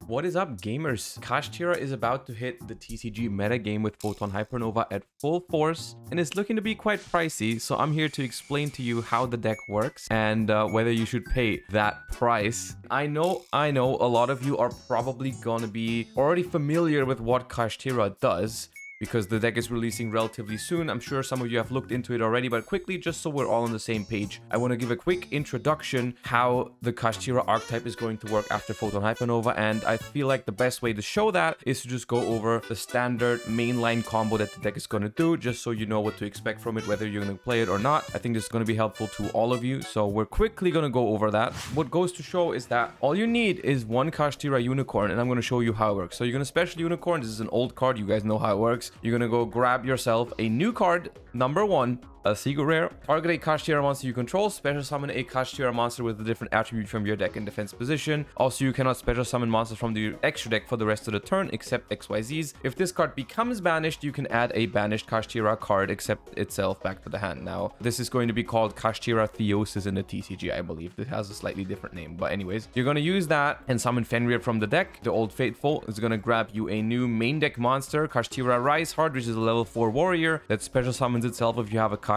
What is up, gamers? Kashtira is about to hit the TCG metagame with Photon Hypernova at full force, and it's looking to be quite pricey, so I'm here to explain to you how the deck works and whether you should pay that price. I know a lot of you are probably gonna be already familiar with what Kashtira does, because the deck is releasing relatively soon. I'm sure some of you have looked into it already, but quickly, just so we're all on the same page, I want to give a quick introduction how the Kashtira archetype is going to work after Photon Hypernova, and I feel like the best way to show that is to just go over the standard mainline combo that the deck is going to do, just so you know what to expect from it, whether you're going to play it or not. I think this is going to be helpful to all of you, so we're quickly going to go over that. What goes to show is that all you need is one Kashtira unicorn, and I'm going to show you how it works. So you're going to special unicorn. This is an old card. You guys know how it works. You're gonna go grab yourself a new card, number 1, a secret rare. Target a Kashtira monster you control. Special summon a Kashtira monster with a different attribute from your deck in defense position. Also, you cannot special summon monsters from the extra deck for the rest of the turn except XYZs. If this card becomes banished, you can add a banished Kashtira card except itself back to the hand. Now, this is going to be called Kashtira Theosis in the TCG, I believe. It has a slightly different name, but anyways, you're gonna use that and summon Fenrir from the deck. The Old Faithful is gonna grab you a new main deck monster, Kashtira Riseheart, which is a level 4 warrior that special summons itself if you have a Kashtira,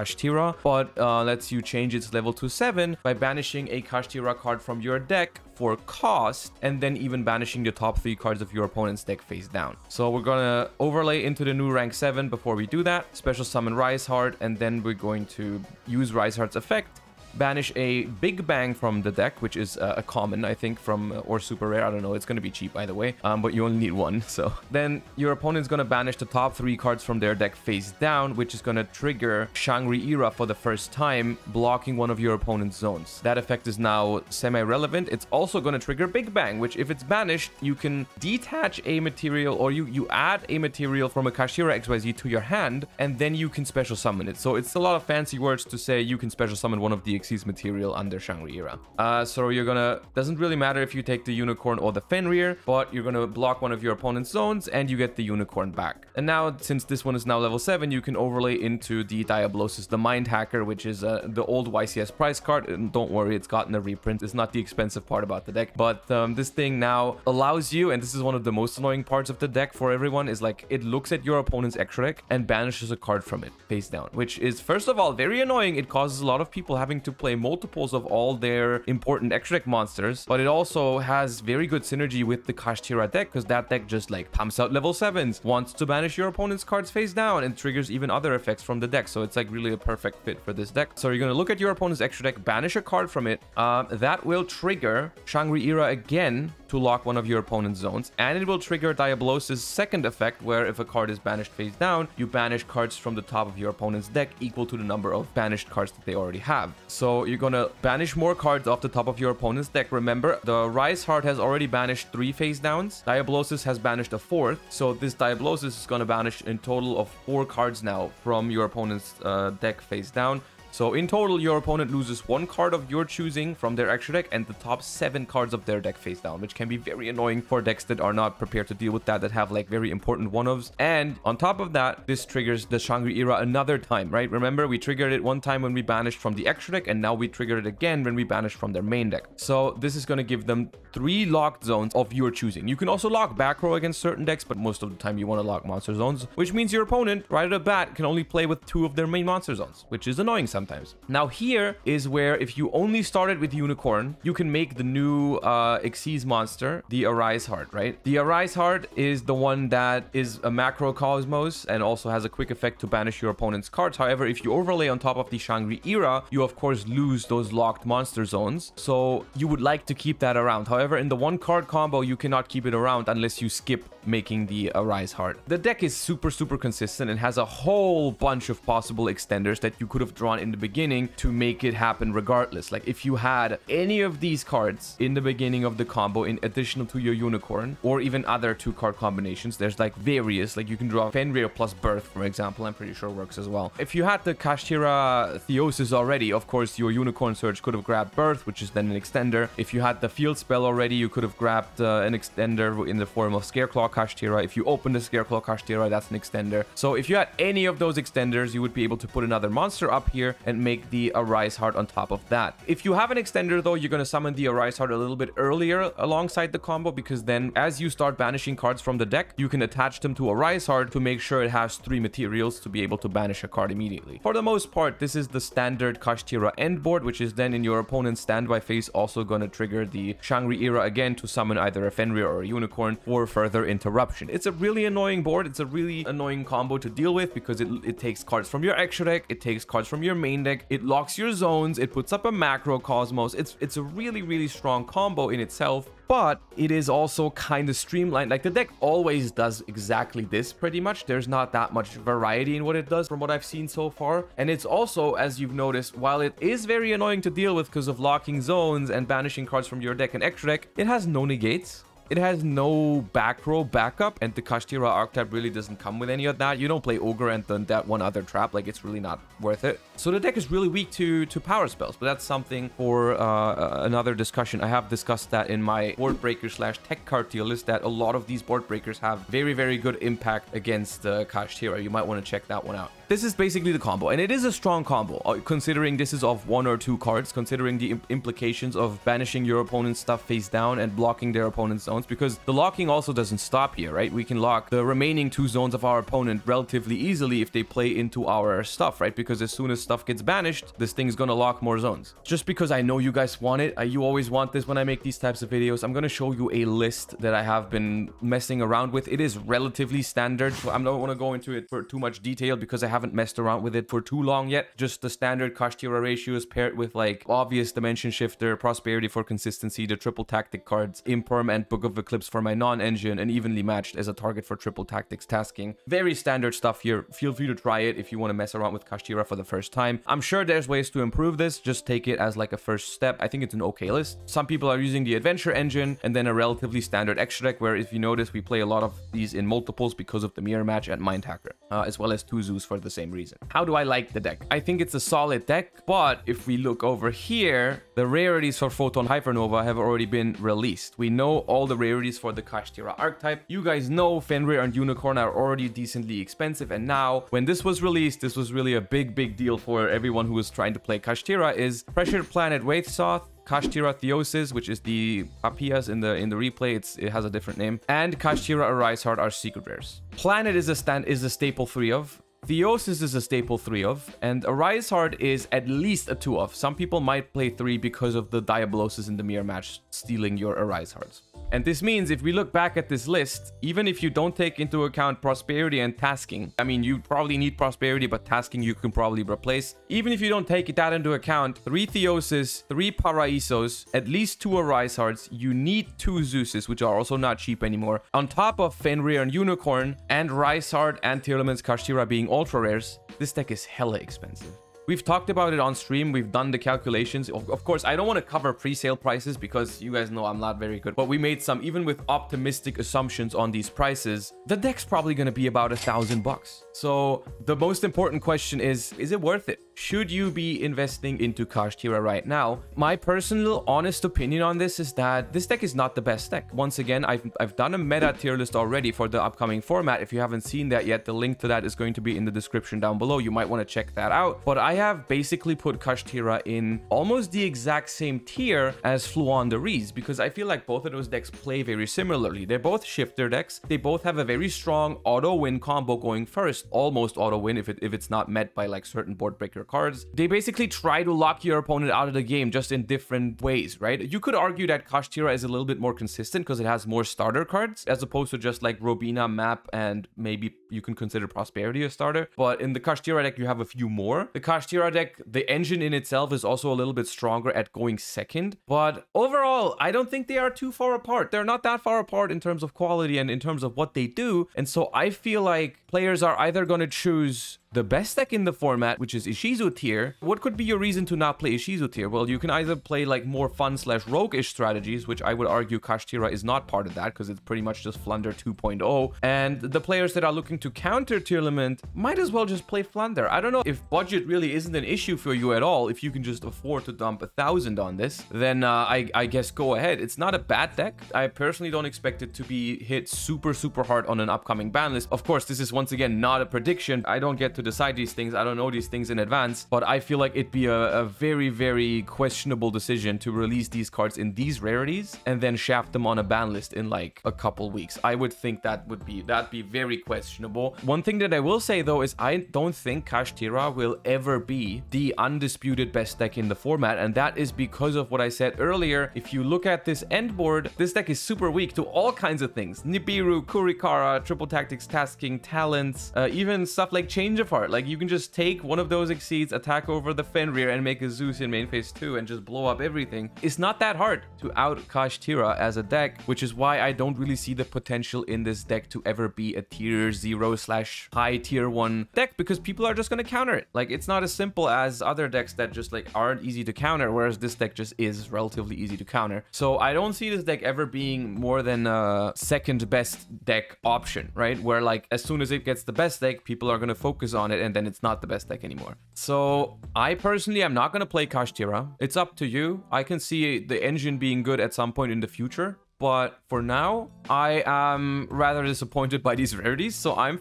but lets you change its level to 7 by banishing a Kashtira card from your deck for cost, and then even banishing the top 3 cards of your opponent's deck face down. So we're gonna overlay into the new rank 7 before we do that. Special summon Riseheart, and then we're going to use Riseheart's effect. Banish a Big Bang from the deck, which is a common, I think, from or super rare. I don't know. It's going to be cheap, by the way, but you only need one. So then your opponent's going to banish the top 3 cards from their deck face down, which is going to trigger Shangri-Ira for the first time, blocking one of your opponent's zones. That effect is now semi-relevant. It's also going to trigger Big Bang, which if it's banished, you can detach a material, or you add a material from a Kashtira XYZ to your hand, and then you can special summon it. So it's a lot of fancy words to say you can special summon one of the Xyz material under Shangri-Ira. So you're gonna, doesn't really matter if you take the unicorn or the Fenrir, but you're gonna block one of your opponent's zones and you get the unicorn back. And now, since this one is now level 7, you can overlay into the Diablosis, the Mind Hacker, which is the old YCS price card. And don't worry, it's gotten a reprint. It's not the expensive part about the deck, but this thing now allows you, and this is one of the most annoying parts of the deck for everyone, is like it looks at your opponent's extra deck and banishes a card from it face down, which is, first of all, very annoying. It causes a lot of people having to play multiples of all their important extra deck monsters, but it also has very good synergy with the Kashtira deck, because that deck just like pumps out level 7s, wants to banish your opponent's cards face down, and triggers even other effects from the deck. So it's like really a perfect fit for this deck. So you're going to look at your opponent's extra deck, banish a card from it. That will trigger Shangri-Ira again to lock one of your opponent's zones, and it will trigger Diablosis' second effect, where if a card is banished face down, you banish cards from the top of your opponent's deck equal to the number of banished cards that they already have. So you're gonna banish more cards off the top of your opponent's deck. Remember, the Riseheart has already banished 3 face downs. Diablosis has banished a 4th, so this Diablosis is gonna banish in total of 4 cards now from your opponent's deck face down. So in total, your opponent loses 1 card of your choosing from their extra deck and the top 7 cards of their deck face down, which can be very annoying for decks that are not prepared to deal with that have like very important one-ofs. And on top of that, this triggers the Shangri-Ira another time, right? Remember, we triggered it one time when we banished from the extra deck, and now we triggered it again when we banished from their main deck. So this is going to give them 3 locked zones of your choosing. You can also lock back row against certain decks, but most of the time you want to lock monster zones, which means your opponent, right at the bat, can only play with 2 of their main monster zones, which is annoying sometimes. Now here is where, if you only started with Unicorn, you can make the new Xyz monster, the Riseheart, right? The Riseheart is the one that is a macro Cosmos and also has a quick effect to banish your opponent's cards. However, if you overlay on top of the Shangri-Ira, you of course lose those locked monster zones. So you would like to keep that around. However, in the 1 card combo, you cannot keep it around unless you skip making the Riseheart. The deck is super consistent and has a whole bunch of possible extenders that you could have drawn in the beginning to make it happen regardless. Like if you had any of these cards in the beginning of the combo in addition to your unicorn, or even other 2-card combinations, there's like various, like you can draw Fenrir plus Birth, for example. I'm pretty sure works as well. If you had the Kashtira Theosis already, of course your unicorn search could have grabbed Birth, which is then an extender. If you had the field spell already, you could have grabbed an extender in the form of Scareclaw Kashtira. If you open the Scareclaw Kashtira, that's an extender. So if you had any of those extenders, you would be able to put another monster up here and make the Arise Heart on top of that. If you have an extender though, you're going to summon the Arise Heart a little bit earlier alongside the combo, because then as you start banishing cards from the deck, you can attach them to Arise Heart to make sure it has 3 materials to be able to banish a card immediately. For the most part, this is the standard Kashtira end board, which is then in your opponent's standby phase also going to trigger the Shangri Era again to summon either a Fenrir or a Unicorn for further interruption. It's a really annoying board. It's a really annoying combo to deal with because it takes cards from your extra deck, it takes cards from your main deck, it locks your zones, it puts up a macro Cosmos. It's a really strong combo in itself, but it is also kind of streamlined. Like, the deck always does exactly this pretty much. There's not that much variety in what it does from what I've seen so far. And it's also, as you've noticed, while it is very annoying to deal with because of locking zones and banishing cards from your deck and extra deck, it has no negates. It has no back row backup, and the Kashtira archetype really doesn't come with any of that. You don't play Ogre and then that one other trap. Like, it's really not worth it. So the deck is really weak to power spells, but that's something for another discussion. I have discussed that in my board breaker / tech card tier list, that a lot of these board breakers have very good impact against Kashtira. You might want to check that one out. This is basically the combo, and it is a strong combo, considering this is of 1 or 2 cards, considering the implications of banishing your opponent's stuff face down and blocking their opponent's zones, because the locking also doesn't stop here, right? We can lock the remaining 2 zones of our opponent relatively easily if they play into our stuff, right? Because as soon as stuff gets banished, this thing is going to lock more zones. Just because I know you guys want it, you always want this when I make these types of videos, I'm going to show you a list that I have been messing around with. It is relatively standard, so I don't want to go into it for too much detail because I haven't messed around with it for too long yet. Just the standard Kashtira ratios paired with like obvious Dimension Shifter, Prosperity for consistency, the triple tactic cards, Imperm and Book of Eclipse for my non-engine, and evenly matched as a target for triple tactics tasking. Very standard stuff here. Feel free to try it if you want to mess around with Kashtira for the first time. I'm sure there's ways to improve this. Just take it as like a first step. I think it's an okay list. Some people are using the Adventure engine and then a relatively standard extra deck, where if you notice, we play a lot of these in multiples because of the mirror match and Mind Hacker, as well as 2 Zeus for the same reason. How do I like the deck? I think it's a solid deck, but if we look over here, the rarities for Photon Hypernova have already been released. We know all the rarities for the Kashtira archetype. You guys know Fenrir and Unicorn are already decently expensive, and now when this was released, this was really a big deal for everyone who was trying to play Kashtira, is Pressured Planet Wraithsoth, Kashtira Theosis, which is the Papias in the replay. It has a different name, and Kashtira Arise Heart are secret rares. Planet is a staple 3 of. Theosis is a staple 3 of, and Arise Heart is at least a 2 of. Some people might play 3 because of the Diablosis in the mirror match stealing your Arise Hearts. And this means if we look back at this list, even if you don't take into account Prosperity and Tasking, I mean, you probably need Prosperity, but Tasking you can probably replace. Even if you don't take that into account, 3 Theosis, 3 Paraisos, at least 2 Arise Hearts, you need 2 Zeuses, which are also not cheap anymore, on top of Fenrir and Unicorn, and Rise Heart and Tearlaments Kashtira being ultra rares. This deck is hella expensive. We've talked about it on stream. We've done the calculations. Of course, I don't want to cover pre-sale prices because you guys know I'm not very good. But we made some, even with optimistic assumptions on these prices, the deck's probably going to be about $1,000. So the most important question is it worth it? Should you be investing into Kashtira right now? My personal honest opinion on this is that this deck is not the best deck. Once again, I've done a meta tier list already for the upcoming format. If you haven't seen that yet, the link to that is going to be in the description down below. You might want to check that out. But I have basically put Kashtira in almost the exact same tier as Fluon de Rees, because I feel like both of those decks play very similarly. They're both shifter decks. They both have a very strong auto win combo going first, almost auto win if it's not met by like certain board breaker cards. They basically try to lock your opponent out of the game just in different ways, right? You could argue that Kashtira is a little bit more consistent because it has more starter cards as opposed to just like Robina, Map, and maybe you can consider Prosperity a starter. But in the Kashtira deck, you have a few more. The Kashtira deck, the engine in itself is also a little bit stronger at going second. But overall, I don't think they are too far apart. They're not that far apart in terms of quality and in terms of what they do. And so I feel like players are either going to choose the best deck in the format, which is Ishizu tier. What could be your reason to not play Ishizu tier? Well, you can either play like more fun / rogue-ish strategies, which I would argue Kashtira is not part of that because it's pretty much just Flunder 2.0. And the players that are looking to counter Tearlament might as well just play Flunder. I don't know if budget really isn't an issue for you at all. If you can just afford to dump 1,000 on this, then I guess go ahead. It's not a bad deck. I personally don't expect it to be hit super hard on an upcoming ban list. Of course, this is once again not a prediction. I don't get to to decide these things. I don't know these things in advance, but I feel like it'd be a very, very questionable decision to release these cards in these rarities and then shaft them on a ban list in like a couple weeks. I would think that'd be very questionable. One thing that I will say though is I don't think Kashtira will ever be the undisputed best deck in the format, and that is because of what I said earlier. If you look at this end board, this deck is super weak to all kinds of things. Nibiru, Kurikara, Triple Tactics, Tasking, Talents, even stuff like Change of Heart. Like, you can just take one of those Exceeds, attack over the Fenrir, and make a Zeus in main phase 2 and just blow up everything. It's not that hard to out Kashtira as a deck, which is why I don't really see the potential in this deck to ever be a tier 0/high tier 1 deck, because people are just going to counter it. Like, it's not as simple as other decks that just like aren't easy to counter, whereas this deck just is relatively easy to counter. So I don't see this deck ever being more than a second best deck option, right? Where like as soon as it gets the best deck, people are going to focus on it, and then it's not the best deck anymore. So I personally am not going to play Kashtira. It's up to you. I can see the engine being good at some point in the future, but for now, I am rather disappointed by these rarities. So I'm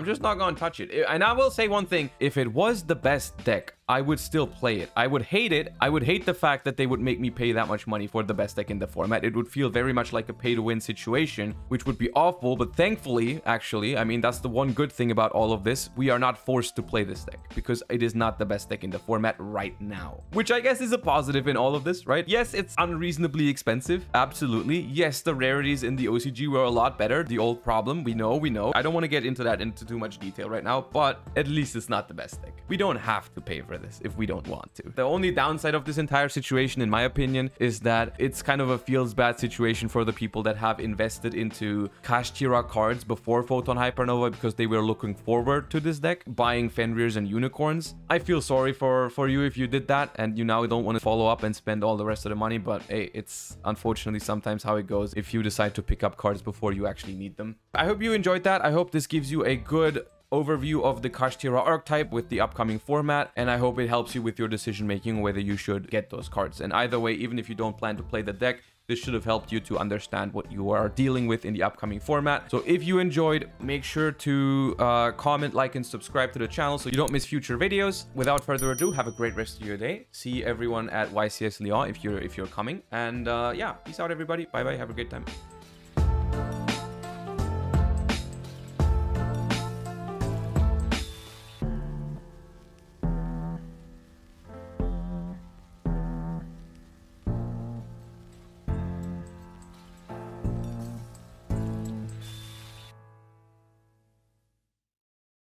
just not going to touch it. And I will say one thing. If it was the best deck, I would still play it. I would hate it. I would hate the fact that they would make me pay that much money for the best deck in the format. It would feel very much like a pay-to-win situation, which would be awful. But thankfully, actually, I mean, that's the one good thing about all of this. We are not forced to play this deck because it is not the best deck in the format right now, which I guess is a positive in all of this, right? Yes, it's unreasonably expensive. Absolutely. Yes, the rarities in the OCG were a lot better. The old problem, we know. I don't want to get into too much detail right now, but at least it's not the best deck. We don't have to pay for this if we don't want to. The only downside of this entire situation, in my opinion, is that it's kind of a feels bad situation for the people that have invested into Kashtira cards before Photon Hypernova because they were looking forward to this deck, buying Fenrirs and Unicorns. I feel sorry for you if you did that and you now don't want to follow up and spend all the rest of the money, but hey, it's unfortunately sometimes how it goes if you decide to pick up cards before you actually need them. I hope you enjoyed that. I hope this gives you a good overview of the Kashtira archetype with the upcoming format, and I hope it helps you with your decision making whether you should get those cards. And either way, even if you don't plan to play the deck, this should have helped you to understand what you are dealing with in the upcoming format. So if you enjoyed, make sure to comment, like, and subscribe to the channel so you don't miss future videos. Without further ado, have a great rest of your day. See everyone at YCS Lyon if you're coming, and yeah, peace out everybody. Bye bye, have a great time.